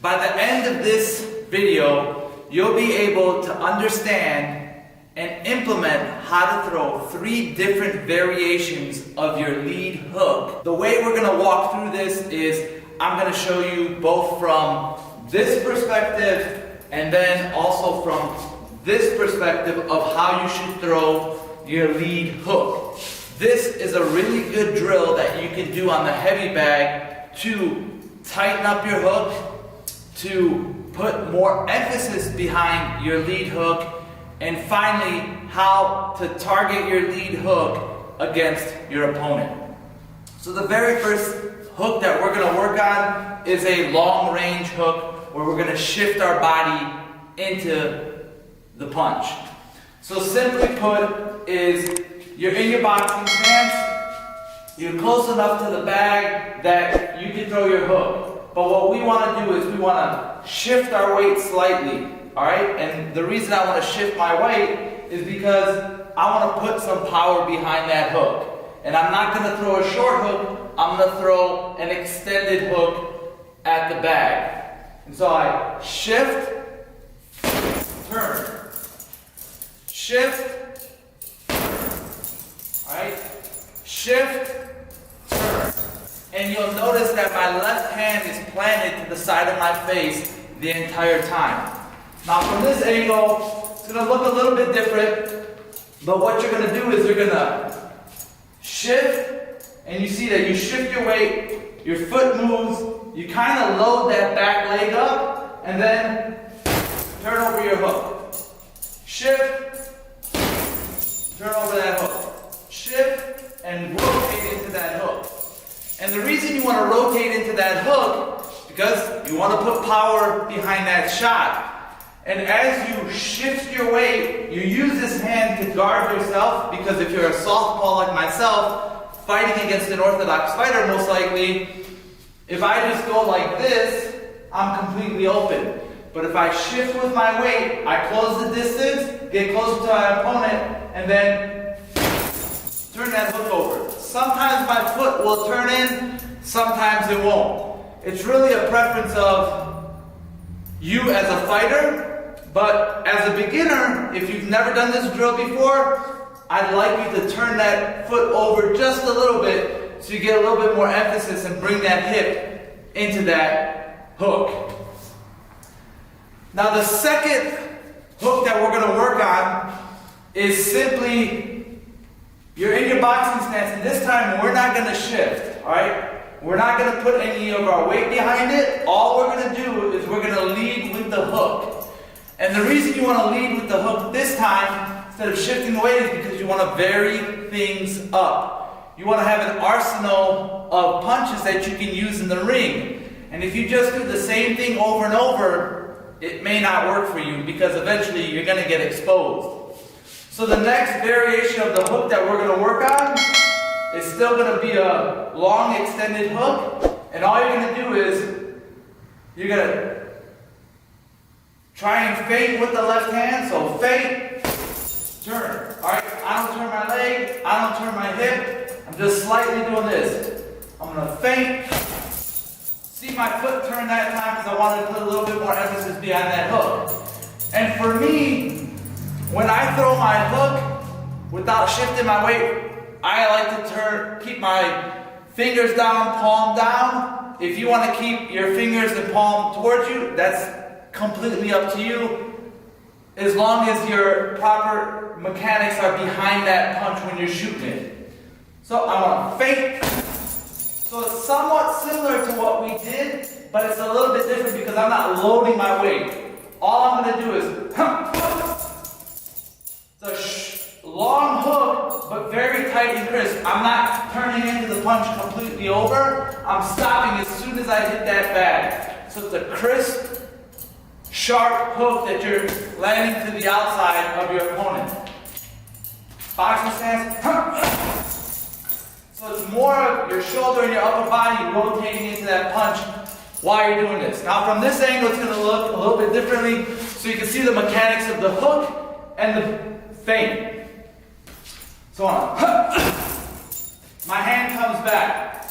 By the end of this video, you'll be able to understand and implement how to throw 3 different variations of your lead hook. The way we're going to walk through this is I'm going to show you both from this perspective and then also from this perspective of how you should throw your lead hook. This is a really good drill that you can do on the heavy bag to tighten up your hook, to put more emphasis behind your lead hook, and finally, how to target your lead hook against your opponent. So the very first hook that we're going to work on is a long range hook where we're going to shift our body into the punch. So simply put is you're in your boxing stance, you're close enough to the bag that you can throw your hook. But what we want to do is we want to shift our weight slightly. Alright, and the reason I want to shift my weight is because I want to put some power behind that hook. And I'm not going to throw a short hook, I'm going to throw an extended hook at the bag. And so I shift, turn, shift, alright, shift, turn. And you'll notice that my left hand is planted to the side of my face the entire time. Now from this angle, it's going to look a little bit different, but what you're going to do is you're going to shift, and you see that you shift your weight, your foot moves, you kind of load that back leg up, and then turn over your hook. Shift, turn over that hook. Shift, and rotate into that hook. And the reason you want to rotate into that hook is because you want to put power behind that shot. And as you shift your weight, you use this hand to guard yourself, because if you're a southpaw like myself, fighting against an orthodox fighter most likely, if I just go like this, I'm completely open. But if I shift with my weight, I close the distance, get closer to my opponent, and then turn that hook over. Sometimes my foot will turn in, sometimes it won't. It's really a preference of you as a fighter. But as a beginner, if you've never done this drill before, I'd like you to turn that foot over just a little bit so you get a little bit more emphasis and bring that hip into that hook. Now the second hook that we're going to work on is simply, you're in your boxing stance, and this time we're not going to shift, alright? We're not going to put any of our weight behind it. All we're going to do is we're going to lead with the hook. And the reason you want to lead with the hook this time, instead of shifting the weight, is because you want to vary things up. You want to have an arsenal of punches that you can use in the ring. And if you just do the same thing over and over, it may not work for you, because eventually you're going to get exposed. So the next variation of the hook that we're going to work on is still going to be a long extended hook. And all you're going to do is you're going to try and feint with the left hand. So feint, turn. Alright, I don't turn my leg, I don't turn my hip. I'm just slightly doing this. I'm going to feint. See my foot turn that time because I wanted to put a little bit more emphasis behind that hook. And for me, when I throw my hook without shifting my weight, I like to keep my fingers down, palm down. If you want to keep your fingers and palm towards you, that's completely up to you, as long as your proper mechanics are behind that punch when you're shooting it. So I want to feint. So it's somewhat similar to what we did, but it's a little bit different because I'm not loading my weight. All I'm going to do is it's a long hook, but very tight and crisp. I'm not turning into the punch completely over. I'm stopping as soon as I hit that bag. So it's a crisp, sharp hook that you're landing to the outside of your opponent. Boxing stance. So it's more of your shoulder and your upper body rotating into that punch while you're doing this. Now from this angle, it's going to look a little bit differently, so you can see the mechanics of the hook and the feint. So on. My hand comes back.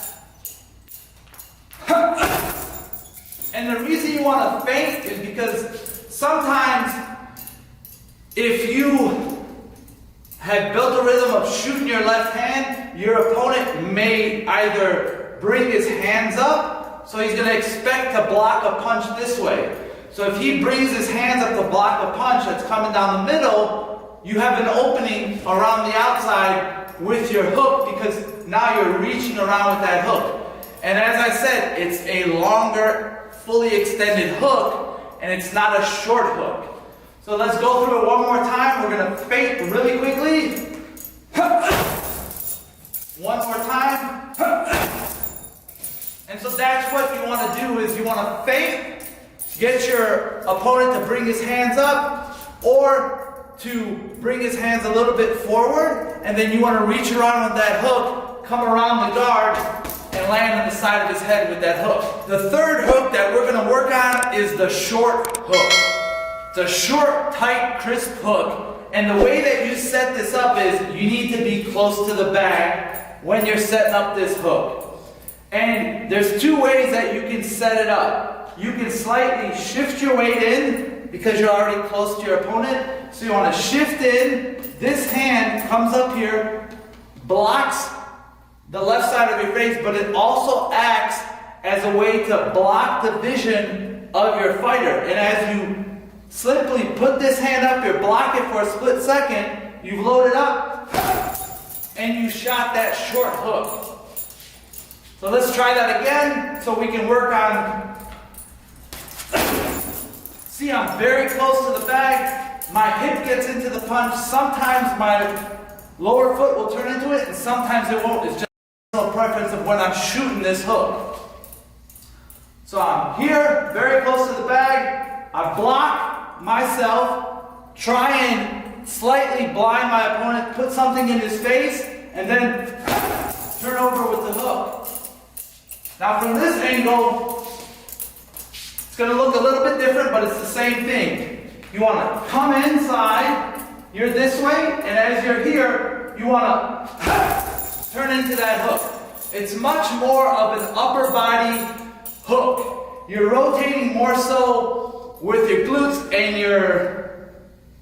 And the reason you want to feint is because sometimes if you have built a rhythm of shooting your left hand, your opponent may either bring his hands up, so he's going to expect to block a punch this way. So if he brings his hands up to block a punch that's coming down the middle, you have an opening around the outside with your hook because now you're reaching around with that hook. And as I said, it's a longer, fully extended hook, and it's not a short hook. So let's go through it one more time. We're going to feint really quickly. One more time. And so that's what you want to do is you want to feint, get your opponent to bring his hands up, or to bring his hands a little bit forward, and then you want to reach around with that hook, come around the guard, and land on the side of his head with that hook. The third hook that we're going to work on is the short hook. It's a short, tight, crisp hook, and the way that you set this up is you need to be close to the bag when you're setting up this hook. And there's two ways that you can set it up. You can slightly shift your weight in because you're already close to your opponent. So you want to shift in. This hand comes up here, blocks the left side of your face, but it also acts as a way to block the vision of your fighter. And as you simply put this hand up here, block it for a split second, you've loaded up, and you shot that short hook. So let's try that again so we can work on. See, I'm very close to the bag. My hip gets into the punch. Sometimes my lower foot will turn into it, and sometimes it won't. It's just a preference of when I'm shooting this hook. So I'm here, very close to the bag. I block myself, try and slightly blind my opponent, put something in his face, and then turn over with the hook. Now from this angle, it's going to look a little bit different, but it's the same thing. You want to come inside, you're this way, and as you're here, you want to turn into that hook. It's much more of an upper body hook. You're rotating more so with your glutes and your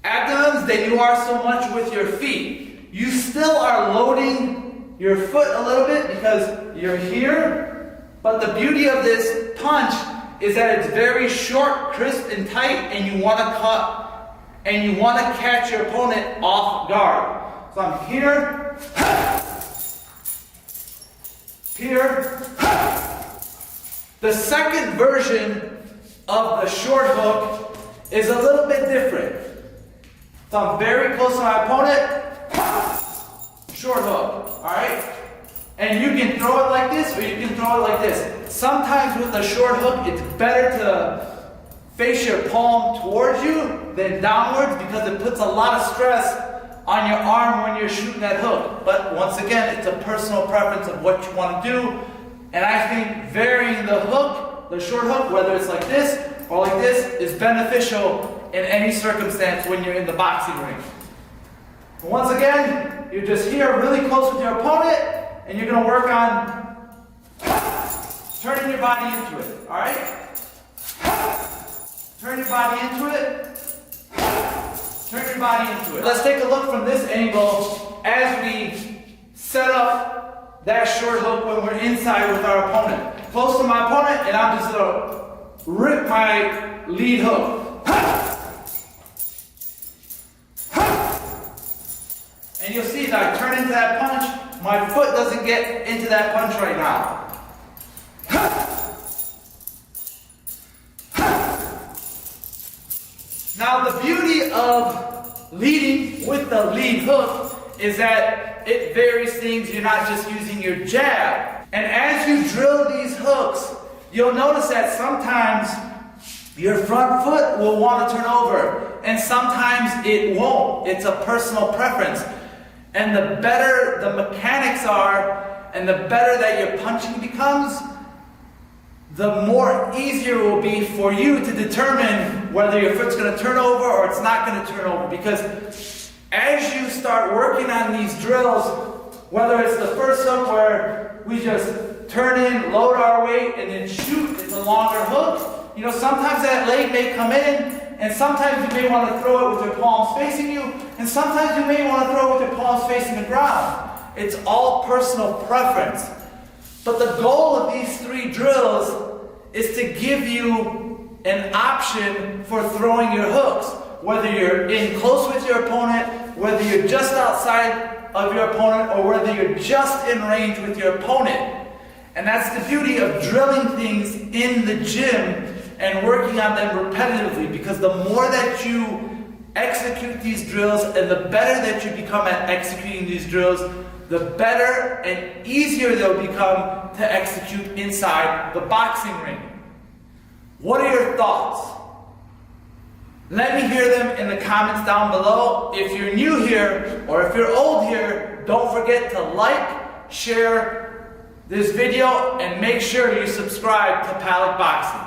abdomens than you are so much with your feet. You still are loading your foot a little bit because you're here. But the beauty of this punch is that it's very short, crisp, and tight, and you want to cut, and you want to catch your opponent off guard. So I'm here, here. The second version of the short hook is a little bit different. So I'm very close to my opponent, short hook, all right? And you can throw it like this, or you can throw it like this. Sometimes with the short hook, it's better to face your palm towards you than downwards because it puts a lot of stress on your arm when you're shooting that hook. But once again, it's a personal preference of what you want to do. And I think varying the hook, the short hook, whether it's like this or like this, is beneficial in any circumstance when you're in the boxing ring. But once again, you're just here really close with your opponent, and you're going to work on turning your body into it, all right? Turn your body into it. Turn your body into it. Let's take a look from this angle as we set up that short hook when we're inside with our opponent. Close to my opponent, and I'm just going to rip my lead hook. And you'll see that I turn into that punch. My foot doesn't get into that punch right now. Now the beauty of leading with the lead hook is that it varies things. You're not just using your jab. And as you drill these hooks, you'll notice that sometimes your front foot will want to turn over, and sometimes it won't. It's a personal preference. And the better the mechanics are, and the better that your punching becomes, the more easier it will be for you to determine whether your foot's going to turn over or it's not going to turn over. Because as you start working on these drills, whether it's the first hook where we just turn in, load our weight, and then shoot, it's a longer hook, sometimes that leg may come in, and sometimes you may want to throw it with your palms facing you, and sometimes you may want to throw it with your palms facing the ground. It's all personal preference. But the goal of these 3 drills is to give you an option for throwing your hooks. Whether you're in close with your opponent, whether you're just outside of your opponent, or whether you're just in range with your opponent. And that's the beauty of drilling things in the gym and working on them repetitively, because the more that you execute these drills and the better that you become at executing these drills, the better and easier they'll become to execute inside the boxing ring. What are your thoughts? Let me hear them in the comments down below. If you're new here or if you're old here, don't forget to like, share this video, and make sure you subscribe to Pallet Boxing.